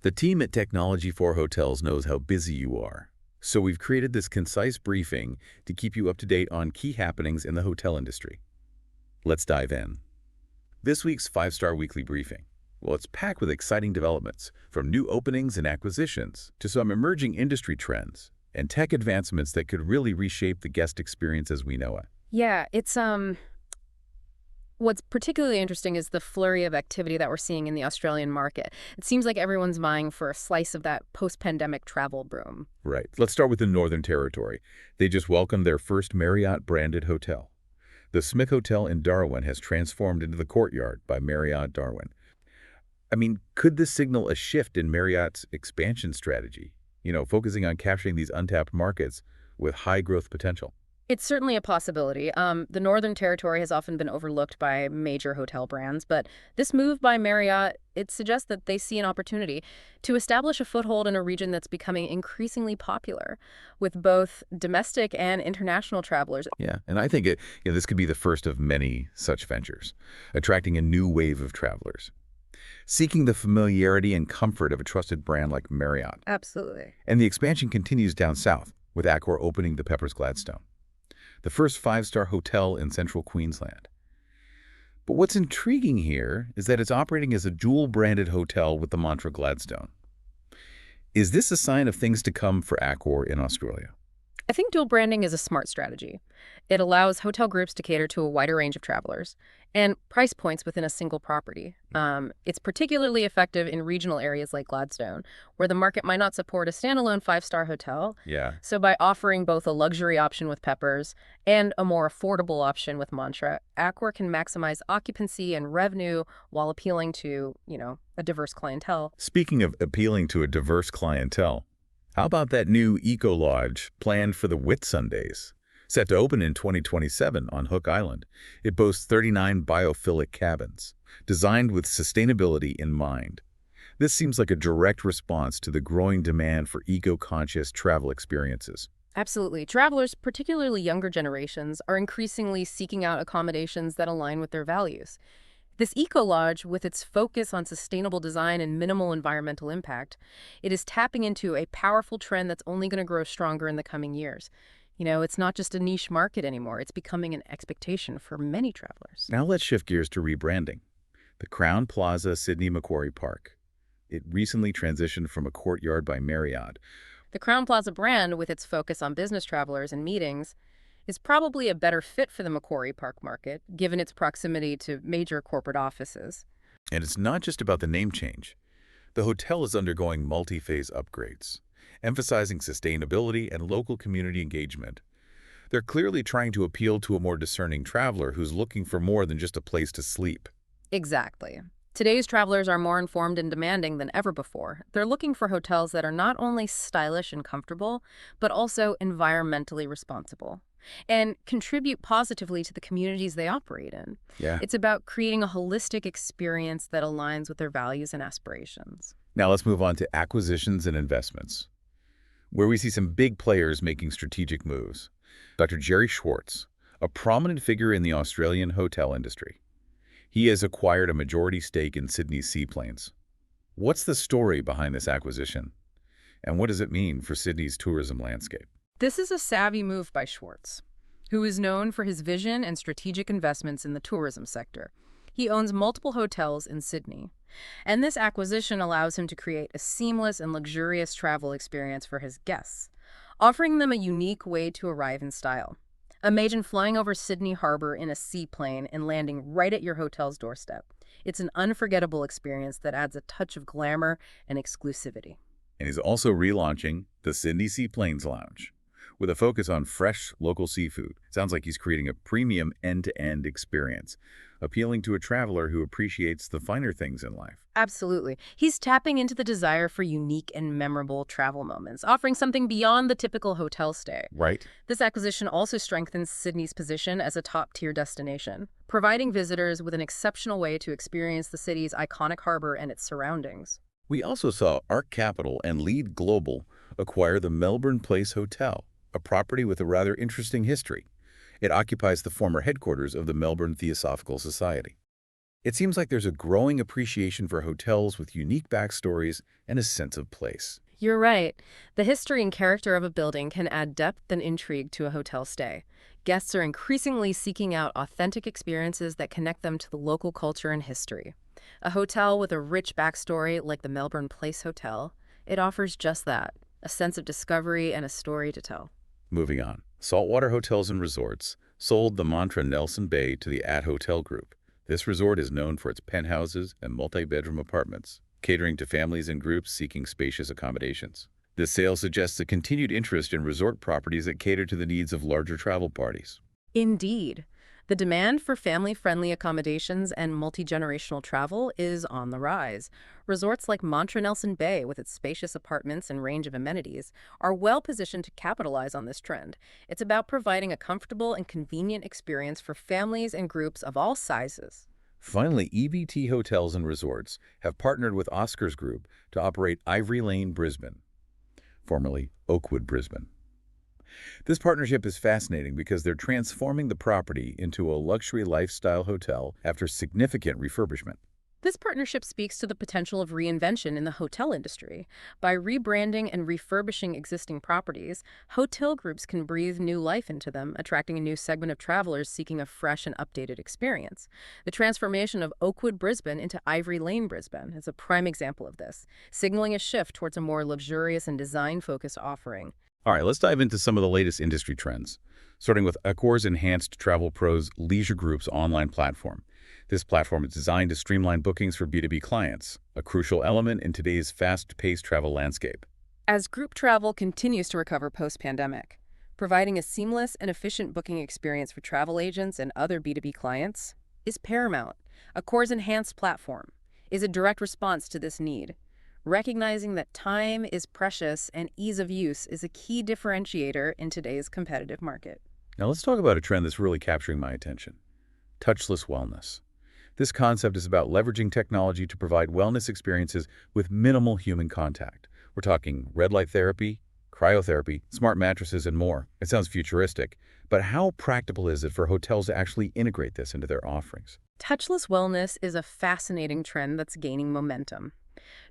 The team at Technology for Hotels knows how busy you are. So we've created this concise briefing to keep you up to date on key happenings in the hotel industry. Let's dive in. This week's 5-Star Weekly Briefing. Well, it's packed with exciting developments, from new openings and acquisitions to some emerging industry trends and tech advancements that could really reshape the guest experience as we know it. Yeah, it's what's particularly interesting is the flurry of activity that we're seeing in the Australian market. It seems like everyone's vying for a slice of that post-pandemic travel boom. Right. Let's start with the Northern Territory. They just welcomed their first Marriott-branded hotel. The Smith Hotel in Darwin has transformed into the Courtyard by Marriott Darwin. I mean, could this signal a shift in Marriott's expansion strategy? Focusing on capturing these untapped markets with high growth potential. It's certainly a possibility. The Northern Territory has often been overlooked by major hotel brands, but this move by Marriott, it suggests that they see an opportunity to establish a foothold in a region that's becoming increasingly popular with both domestic and international travelers. Yeah, and I think this could be the first of many such ventures, attracting a new wave of travelers, seeking the familiarity and comfort of a trusted brand like Marriott. Absolutely. And the expansion continues down south, with Accor opening the Peppers Gladstone, the first 5-star hotel in central Queensland. But what's intriguing here is that it's operating as a dual-branded hotel with the mantra Gladstone. Is this a sign of things to come for Accor in Australia? I think dual branding is a smart strategy. It allows hotel groups to cater to a wider range of travelers and price points within a single property. It's particularly effective in regional areas like Gladstone, where the market might not support a standalone 5-star hotel. Yeah. So by offering both a luxury option with Peppers and a more affordable option with Mantra, Accor can maximize occupancy and revenue while appealing to, a diverse clientele. Speaking of appealing to a diverse clientele, how about that new Eco Lodge planned for the Whitsundays? Set to open in 2027 on Hook Island. It boasts 39 biophilic cabins, designed with sustainability in mind. This seems like a direct response to the growing demand for eco-conscious travel experiences. Absolutely. Travelers, particularly younger generations, are increasingly seeking out accommodations that align with their values. This Eco-Lodge, with its focus on sustainable design and minimal environmental impact, it is tapping into a powerful trend that's only going to grow stronger in the coming years. It's not just a niche market anymore. It's becoming an expectation for many travelers. Now let's shift gears to rebranding. The Crowne Plaza Sydney Macquarie Park. It recently transitioned from a Courtyard by Marriott. The Crowne Plaza brand, with its focus on business travelers and meetings, is probably a better fit for the Macquarie Park market, given its proximity to major corporate offices. And it's not just about the name change. The hotel is undergoing multi-phase upgrades, emphasizing sustainability and local community engagement. They're clearly trying to appeal to a more discerning traveler who's looking for more than just a place to sleep. Exactly. Today's travelers are more informed and demanding than ever before. They're looking for hotels that are not only stylish and comfortable, but also environmentally responsible and contribute positively to the communities they operate in. Yeah. It's about creating a holistic experience that aligns with their values and aspirations. Now let's move on to acquisitions and investments, where we see some big players making strategic moves. Dr. Jerry Schwartz, a prominent figure in the Australian hotel industry. He has acquired a majority stake in Sydney Seaplanes. What's the story behind this acquisition? And what does it mean for Sydney's tourism landscape? This is a savvy move by Schwartz, who is known for his vision and strategic investments in the tourism sector. He owns multiple hotels in Sydney, and this acquisition allows him to create a seamless and luxurious travel experience for his guests, offering them a unique way to arrive in style. Imagine flying over Sydney Harbor in a seaplane and landing right at your hotel's doorstep. It's an unforgettable experience that adds a touch of glamour and exclusivity. And he's also relaunching the Sydney Seaplanes Lounge, with a focus on fresh, local seafood. Sounds like he's creating a premium end-to-end experience, appealing to a traveler who appreciates the finer things in life. Absolutely. He's tapping into the desire for unique and memorable travel moments, offering something beyond the typical hotel stay. Right. This acquisition also strengthens Sydney's position as a top-tier destination, providing visitors with an exceptional way to experience the city's iconic harbor and its surroundings. We also saw Arc Capital and Lead Global acquire the Melbourne Place Hotel, a property with a rather interesting history. It occupies the former headquarters of the Melbourne Theosophical Society. It seems like there's a growing appreciation for hotels with unique backstories and a sense of place. You're right. The history and character of a building can add depth and intrigue to a hotel stay. Guests are increasingly seeking out authentic experiences that connect them to the local culture and history. A hotel with a rich backstory, like the Melbourne Place Hotel, it offers just that, a sense of discovery and a story to tell. Moving on, Saltwater Hotels and Resorts sold the mantra Nelson Bay to the At Hotel Group. This resort is known for its penthouses and multi-bedroom apartments, catering to families and groups seeking spacious accommodations. This sale suggests a continued interest in resort properties that cater to the needs of larger travel parties. Indeed. The demand for family-friendly accommodations and multi-generational travel is on the rise. Resorts like Mantra Nelson Bay, with its spacious apartments and range of amenities, are well-positioned to capitalize on this trend. It's about providing a comfortable and convenient experience for families and groups of all sizes. Finally, EVT Hotels and Resorts have partnered with Oscars Group to operate Ivory Lane Brisbane, formerly Oakwood Brisbane. This partnership is fascinating because they're transforming the property into a luxury lifestyle hotel after significant refurbishment. This partnership speaks to the potential of reinvention in the hotel industry. By rebranding and refurbishing existing properties, hotel groups can breathe new life into them, attracting a new segment of travelers seeking a fresh and updated experience. The transformation of Oakwood Brisbane into Ivory Lane Brisbane is a prime example of this, signaling a shift towards a more luxurious and design-focused offering. All right, let's dive into some of the latest industry trends, starting with Accor's Enhanced Travel Pros Leisure Group's online platform. This platform is designed to streamline bookings for B2B clients, a crucial element in today's fast-paced travel landscape. As group travel continues to recover post-pandemic, providing a seamless and efficient booking experience for travel agents and other B2B clients is paramount. Accor's Enhanced platform is a direct response to this need, recognizing that time is precious and ease of use is a key differentiator in today's competitive market. Now let's talk about a trend that's really capturing my attention: touchless wellness. This concept is about leveraging technology to provide wellness experiences with minimal human contact. We're talking red light therapy, cryotherapy, smart mattresses, and more. It sounds futuristic, but how practical is it for hotels to actually integrate this into their offerings? Touchless wellness is a fascinating trend that's gaining momentum,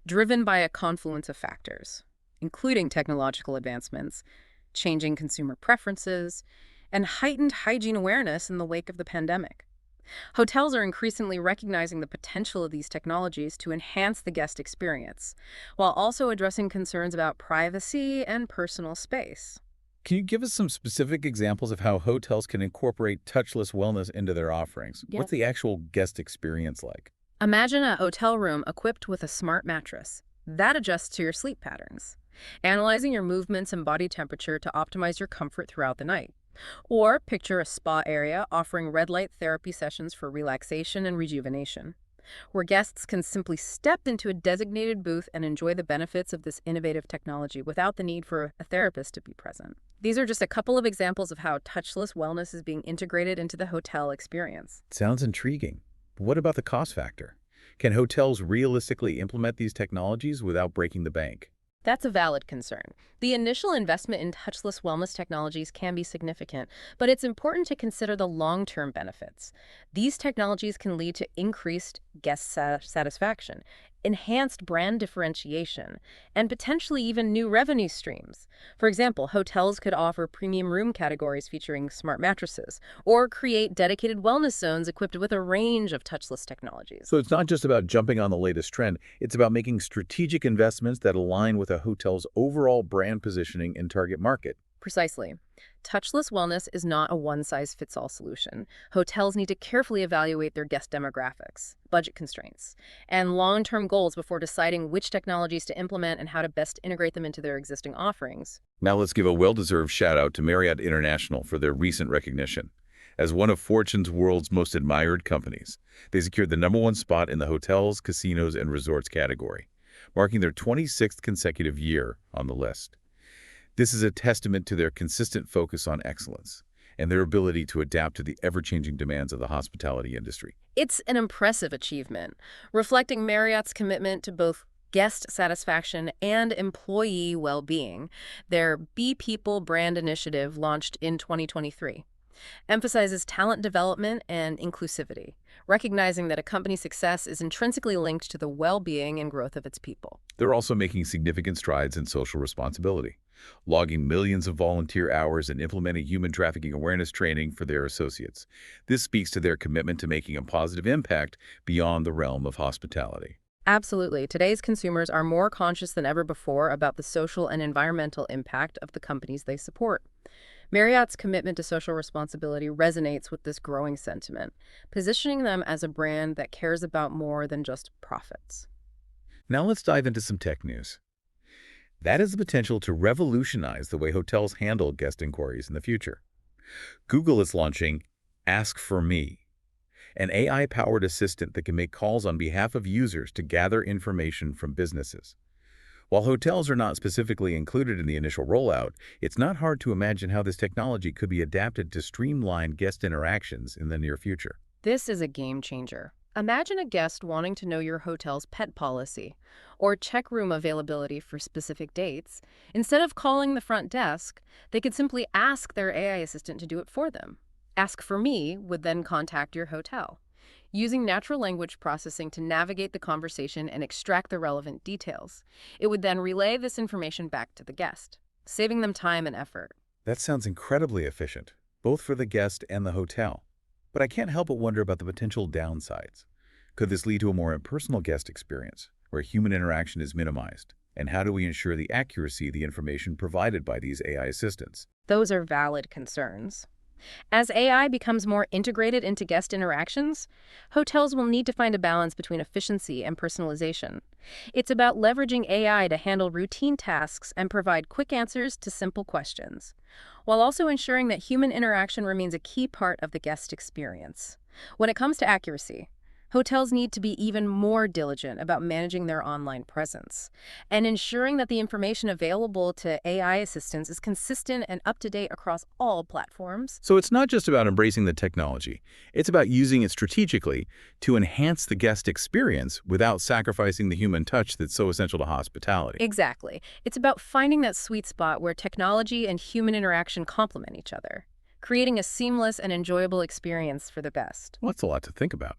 driven by a confluence of factors, including technological advancements, changing consumer preferences, and heightened hygiene awareness in the wake of the pandemic. Hotels are increasingly recognizing the potential of these technologies to enhance the guest experience, while also addressing concerns about privacy and personal space. Can you give us some specific examples of how hotels can incorporate touchless wellness into their offerings? Yep. What's the actual guest experience like? Imagine a hotel room equipped with a smart mattress that adjusts to your sleep patterns, analyzing your movements and body temperature to optimize your comfort throughout the night. Or picture a spa area offering red light therapy sessions for relaxation and rejuvenation, where guests can simply step into a designated booth and enjoy the benefits of this innovative technology without the need for a therapist to be present. These are just a couple of examples of how touchless wellness is being integrated into the hotel experience. Sounds intriguing. But what about the cost factor? Can hotels realistically implement these technologies without breaking the bank? That's a valid concern. The initial investment in touchless wellness technologies can be significant, but it's important to consider the long-term benefits. These technologies can lead to increased guest satisfaction, enhanced brand differentiation, and potentially even new revenue streams. For example, hotels could offer premium room categories featuring smart mattresses, or create dedicated wellness zones equipped with a range of touchless technologies. So it's not just about jumping on the latest trend, it's about making strategic investments that align with a hotel's overall brand positioning and target market. Precisely. Touchless wellness is not a one-size-fits-all solution. Hotels need to carefully evaluate their guest demographics, budget constraints, and long-term goals before deciding which technologies to implement and how to best integrate them into their existing offerings. Now let's give a well-deserved shout-out to Marriott International for their recent recognition. As one of Fortune's world's most admired companies, they secured the #1 spot in the hotels, casinos, and resorts category, marking their 26th consecutive year on the list. This is a testament to their consistent focus on excellence and their ability to adapt to the ever-changing demands of the hospitality industry. It's an impressive achievement, reflecting Marriott's commitment to both guest satisfaction and employee well-being. Their Be People brand initiative launched in 2023. Emphasizes talent development and inclusivity, recognizing that a company's success is intrinsically linked to the well-being and growth of its people. They're also making significant strides in social responsibility, logging millions of volunteer hours and implementing human trafficking awareness training for their associates. This speaks to their commitment to making a positive impact beyond the realm of hospitality. Absolutely. Today's consumers are more conscious than ever before about the social and environmental impact of the companies they support. Marriott's commitment to social responsibility resonates with this growing sentiment, positioning them as a brand that cares about more than just profits. Now let's dive into some tech news. That is the potential to revolutionize the way hotels handle guest inquiries in the future. Google is launching Ask for Me, an AI-powered assistant that can make calls on behalf of users to gather information from businesses. While hotels are not specifically included in the initial rollout, it's not hard to imagine how this technology could be adapted to streamline guest interactions in the near future. This is a game changer. Imagine a guest wanting to know your hotel's pet policy or check room availability for specific dates. Instead of calling the front desk, they could simply ask their AI assistant to do it for them. Ask for Me would then contact your hotel, using natural language processing to navigate the conversation and extract the relevant details. It would then relay this information back to the guest, saving them time and effort. That sounds incredibly efficient, both for the guest and the hotel. But I can't help but wonder about the potential downsides. Could this lead to a more impersonal guest experience, where human interaction is minimized? And how do we ensure the accuracy of the information provided by these AI assistants? Those are valid concerns. As AI becomes more integrated into guest interactions, hotels will need to find a balance between efficiency and personalization. It's about leveraging AI to handle routine tasks and provide quick answers to simple questions, while also ensuring that human interaction remains a key part of the guest experience. When it comes to accuracy, hotels need to be even more diligent about managing their online presence and ensuring that the information available to AI assistants is consistent and up-to-date across all platforms. So it's not just about embracing the technology. It's about using it strategically to enhance the guest experience without sacrificing the human touch that's so essential to hospitality. Exactly. It's about finding that sweet spot where technology and human interaction complement each other, creating a seamless and enjoyable experience for the guest. Well, that's a lot to think about.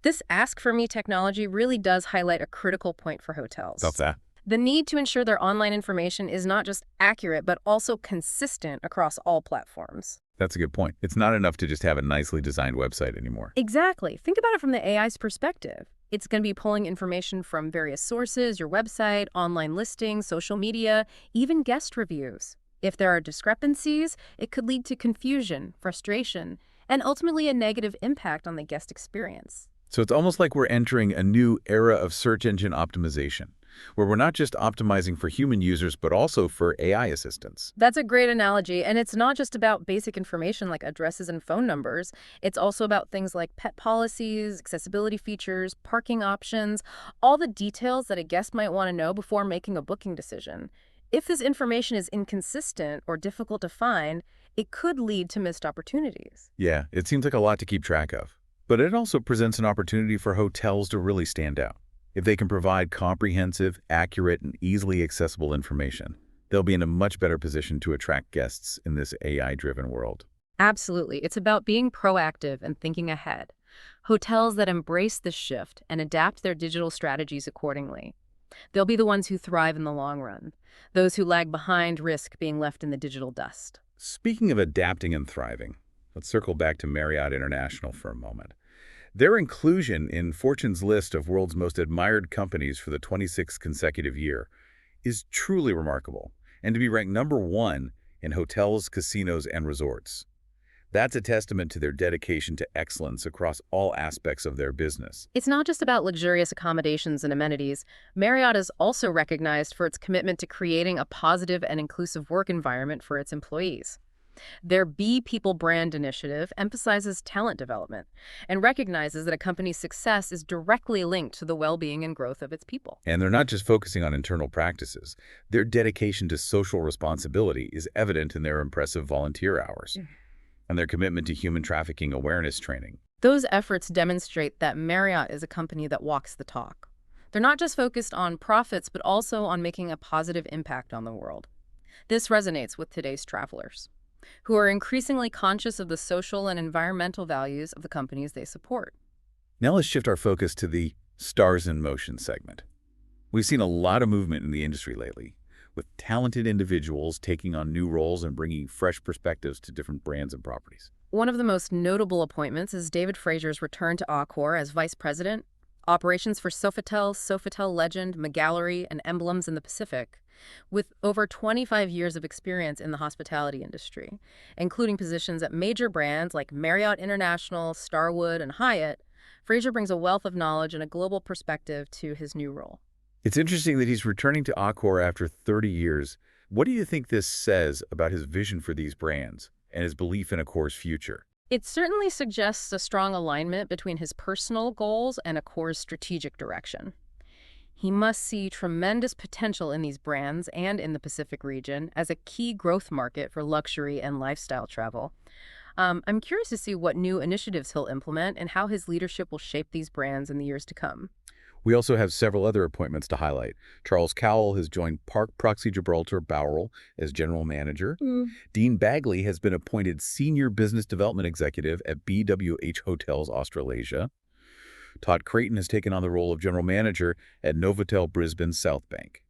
This Ask for Me technology really does highlight a critical point for hotels. About that. The need to ensure their online information is not just accurate, but also consistent across all platforms. That's a good point. It's not enough to just have a nicely designed website anymore. Exactly. Think about it from the AI's perspective. It's going to be pulling information from various sources, your website, online listings, social media, even guest reviews. If there are discrepancies, it could lead to confusion, frustration, and ultimately a negative impact on the guest experience. So it's almost like we're entering a new era of search engine optimization, where we're not just optimizing for human users, but also for AI assistants. That's a great analogy, and it's not just about basic information like addresses and phone numbers. It's also about things like pet policies, accessibility features, parking options, all the details that a guest might want to know before making a booking decision. If this information is inconsistent or difficult to find, it could lead to missed opportunities. Yeah, it seems like a lot to keep track of. But it also presents an opportunity for hotels to really stand out. If they can provide comprehensive, accurate, and easily accessible information, they'll be in a much better position to attract guests in this AI-driven world. Absolutely. It's about being proactive and thinking ahead. Hotels that embrace this shift and adapt their digital strategies accordingly. They'll be the ones who thrive in the long run. Those who lag behind risk being left in the digital dust. Speaking of adapting and thriving, let's circle back to Marriott International for a moment. Their inclusion in Fortune's list of world's most admired companies for the 26th consecutive year is truly remarkable, and to be ranked #1 in hotels, casinos, and resorts. That's a testament to their dedication to excellence across all aspects of their business. It's not just about luxurious accommodations and amenities. Marriott is also recognized for its commitment to creating a positive and inclusive work environment for its employees. Their Be People brand initiative emphasizes talent development and recognizes that a company's success is directly linked to the well-being and growth of its people. And they're not just focusing on internal practices. Their dedication to social responsibility is evident in their impressive volunteer hours and their commitment to human trafficking awareness training. Those efforts demonstrate that Marriott is a company that walks the talk. They're not just focused on profits, but also on making a positive impact on the world. This resonates with today's travelers. who are increasingly conscious of the social and environmental values of the companies they support. Now let's shift our focus to the Stars in Motion segment. We've seen a lot of movement in the industry lately, with talented individuals taking on new roles and bringing fresh perspectives to different brands and properties. One of the most notable appointments is David Fraser's return to Accor as vice president, operations for Sofitel, Sofitel Legend, McGallery, and Emblems in the Pacific. With over 25 years of experience in the hospitality industry, including positions at major brands like Marriott International, Starwood, and Hyatt, Fraser brings a wealth of knowledge and a global perspective to his new role. It's interesting that he's returning to Accor after 30 years. What do you think this says about his vision for these brands and his belief in Accor's future? It certainly suggests a strong alignment between his personal goals and Accor's strategic direction. He must see tremendous potential in these brands and in the Pacific region as a key growth market for luxury and lifestyle travel. I'm curious to see what new initiatives he'll implement and how his leadership will shape these brands in the years to come. We also have several other appointments to highlight. Charles Cowell has joined Park Proxy Gibraltar Bowral as general manager. Dean Bagley has been appointed senior business development executive at BWH Hotels Australasia. Todd Creighton has taken on the role of general manager at Novotel Brisbane South Bank.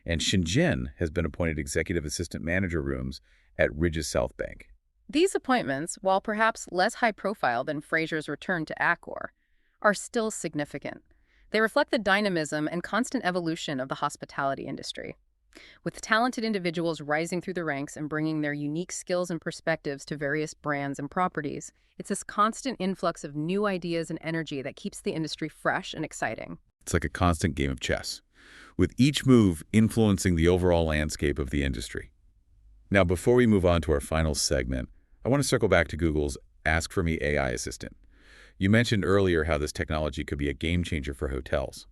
And Shenzhen has been appointed executive assistant manager rooms at Ridges South Bank. These appointments, while perhaps less high-profile than Fraser's return to Accor, are still significant. They reflect the dynamism and constant evolution of the hospitality industry. With talented individuals rising through the ranks and bringing their unique skills and perspectives to various brands and properties, it's this constant influx of new ideas and energy that keeps the industry fresh and exciting. It's like a constant game of chess, with each move influencing the overall landscape of the industry. Now, before we move on to our final segment, I want to circle back to Google's Ask for Me AI assistant. You mentioned earlier how this technology could be a game changer for hotels.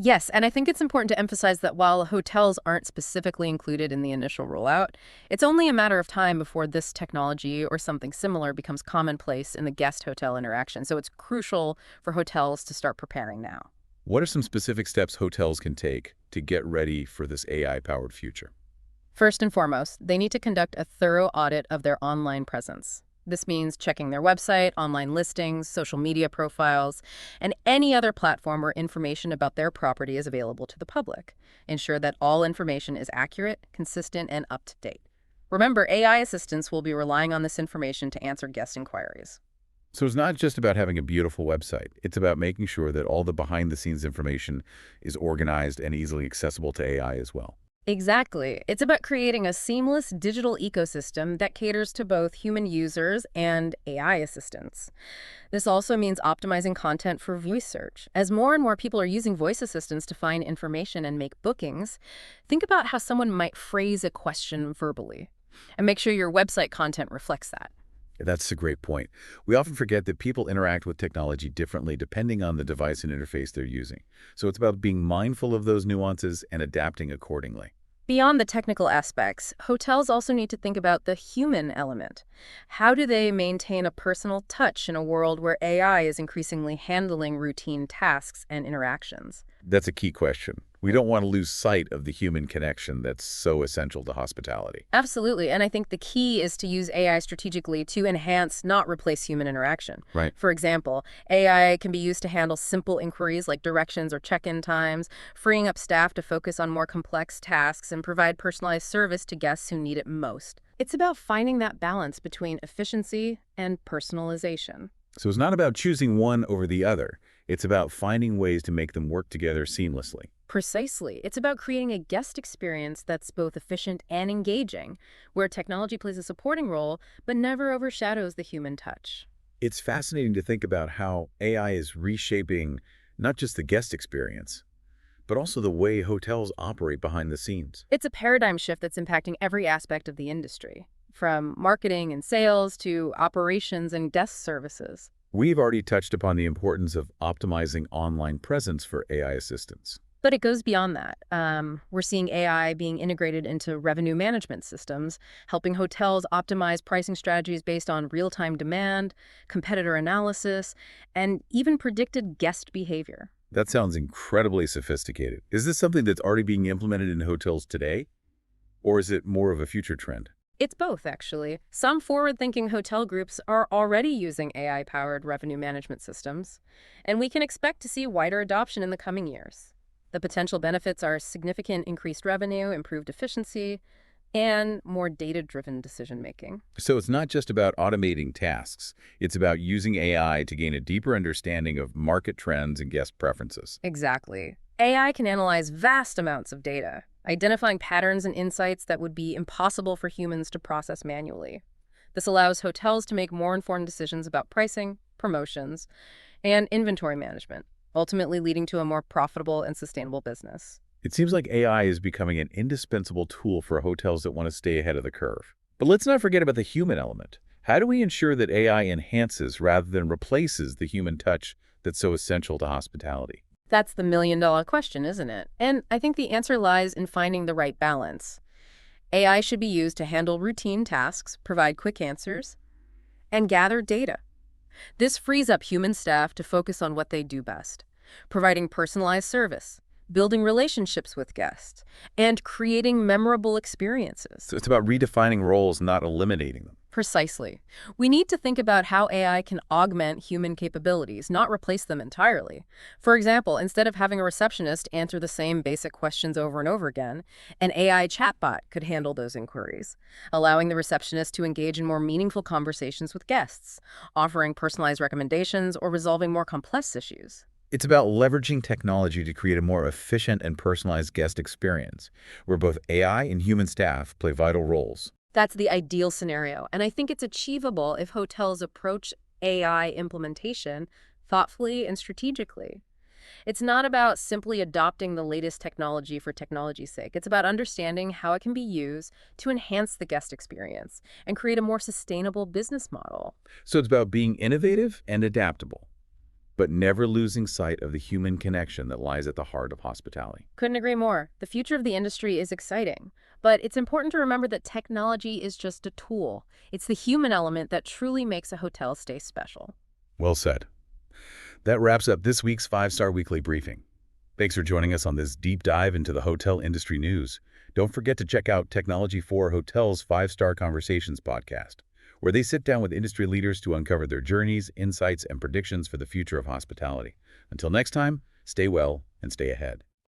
Yes, and I think it's important to emphasize that while hotels aren't specifically included in the initial rollout, it's only a matter of time before this technology or something similar becomes commonplace in the guest-hotel interaction. So it's crucial for hotels to start preparing now. What are some specific steps hotels can take to get ready for this AI-powered future? First and foremost, they need to conduct a thorough audit of their online presence. This means checking their website, online listings, social media profiles, and any other platform where information about their property is available to the public. Ensure that all information is accurate, consistent, and up to date. Remember, AI assistants will be relying on this information to answer guest inquiries. So it's not just about having a beautiful website. It's about making sure that all the behind-the-scenes information is organized and easily accessible to AI as well. Exactly. It's about creating a seamless digital ecosystem that caters to both human users and AI assistants. This also means optimizing content for voice search. As more and more people are using voice assistants to find information and make bookings, think about how someone might phrase a question verbally, and make sure your website content reflects that. That's a great point. We often forget that people interact with technology differently depending on the device and interface they're using. So it's about being mindful of those nuances and adapting accordingly. Beyond the technical aspects, hotels also need to think about the human element. How do they maintain a personal touch in a world where AI is increasingly handling routine tasks and interactions? That's a key question. We don't want to lose sight of the human connection that's so essential to hospitality. Absolutely, and I think the key is to use AI strategically to enhance, not replace human interaction. Right. For example, AI can be used to handle simple inquiries like directions or check-in times, freeing up staff to focus on more complex tasks and provide personalized service to guests who need it most. It's about finding that balance between efficiency and personalization. So it's not about choosing one over the other. It's about finding ways to make them work together seamlessly. Precisely. It's about creating a guest experience that's both efficient and engaging, where technology plays a supporting role, but never overshadows the human touch. It's fascinating to think about how AI is reshaping not just the guest experience, but also the way hotels operate behind the scenes. It's a paradigm shift that's impacting every aspect of the industry, from marketing and sales to operations and guest services. We've already touched upon the importance of optimizing online presence for AI assistants. But it goes beyond that. We're seeing AI being integrated into revenue management systems, helping hotels optimize pricing strategies based on real-time demand, competitor analysis, and even predicted guest behavior. That sounds incredibly sophisticated. Is this something that's already being implemented in hotels today? Or is it more of a future trend? It's both, actually. Some forward-thinking hotel groups are already using AI-powered revenue management systems, and we can expect to see wider adoption in the coming years. The potential benefits are significant increased revenue, improved efficiency, and more data-driven decision-making. So it's not just about automating tasks. It's about using AI to gain a deeper understanding of market trends and guest preferences. Exactly. AI can analyze vast amounts of data, identifying patterns and insights that would be impossible for humans to process manually. This allows hotels to make more informed decisions about pricing, promotions, and inventory management, ultimately leading to a more profitable and sustainable business. It seems like AI is becoming an indispensable tool for hotels that want to stay ahead of the curve. But let's not forget about the human element. How do we ensure that AI enhances rather than replaces the human touch that's so essential to hospitality? That's the million-dollar question, isn't it? And I think the answer lies in finding the right balance. AI should be used to handle routine tasks, provide quick answers, and gather data. This frees up human staff to focus on what they do best, providing personalized service, building relationships with guests, and creating memorable experiences. So it's about redefining roles, not eliminating them. Precisely. We need to think about how AI can augment human capabilities, not replace them entirely. For example, instead of having a receptionist answer the same basic questions over and over again, an AI chatbot could handle those inquiries, allowing the receptionist to engage in more meaningful conversations with guests, offering personalized recommendations or resolving more complex issues. It's about leveraging technology to create a more efficient and personalized guest experience, where both AI and human staff play vital roles. That's the ideal scenario, and I think it's achievable if hotels approach AI implementation thoughtfully and strategically. It's not about simply adopting the latest technology for technology's sake. It's about understanding how it can be used to enhance the guest experience and create a more sustainable business model. So it's about being innovative and adaptable, but never losing sight of the human connection that lies at the heart of hospitality. Couldn't agree more. The future of the industry is exciting, but it's important to remember that technology is just a tool. It's the human element that truly makes a hotel stay special. Well said. That wraps up this week's 5-Star Weekly Briefing. Thanks for joining us on this deep dive into the hotel industry news. Don't forget to check out Technology for Hotels 5-Star Conversations podcast, where they sit down with industry leaders to uncover their journeys, insights, and predictions for the future of hospitality. Until next time, stay well and stay ahead.